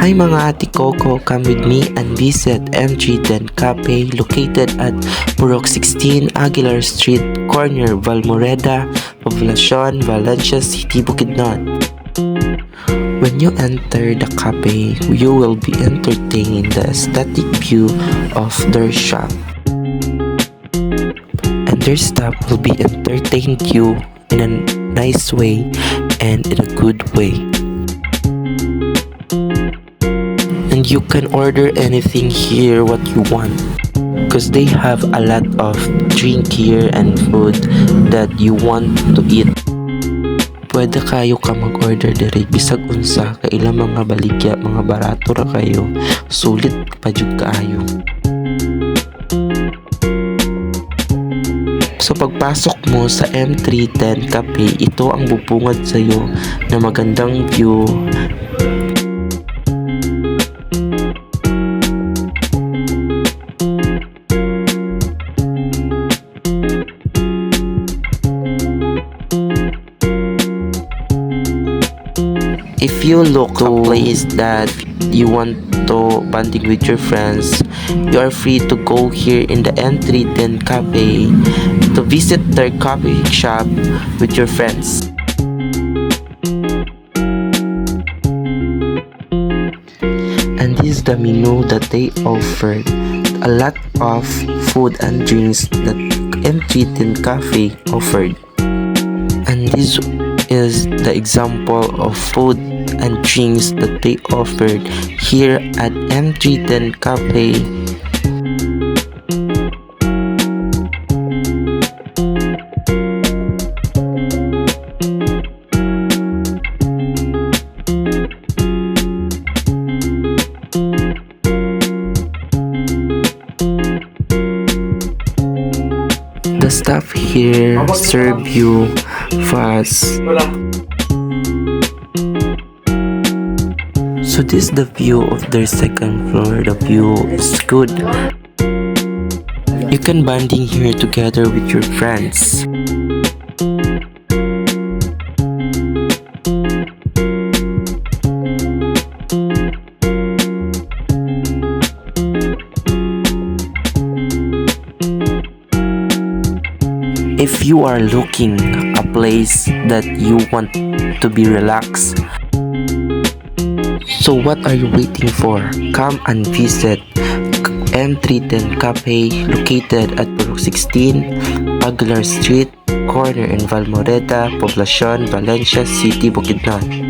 Hi mga ate Coco, come with me and visit M310 Cafe located at Purok 16 Aguilar Street, corner Valmoreda, Poblacion, Valencia City, Bukidnon. When you enter the cafe, you will be entertained in the aesthetic view of their shop. And their staff will be entertaining you in a nice way and in a good way. And you can order anything here what you want, because they have a lot of drink here and food that you want to eat. Pwede kayo ka mag-order diri bisag unsa kay ilang mga baligya, mga barato ra kayo, sulit pa jud kaayo. So pagpasok mo sa M310 Cafe, ito ang bubungad sa iyo na magandang view. If you look to a place that you want to bonding with your friends, you are free to go here in the M310 Cafe to visit their coffee shop with your friends. And this is the menu that they offered. A lot of food and drinks that M310 Cafe offered. And this is the example of food and drinks that they offered here at M310 Cafe. The staff here serve you fast. So this is the view of their second floor. The view is good. You can bonding here together with your friends. If you are looking a place that you want to be relaxed, so what are you waiting for? Come and visit M310 Cafe located at Purok 16 Aguilar Street, corner in Valmoreda, Poblacion, Valencia City, Bukidnon.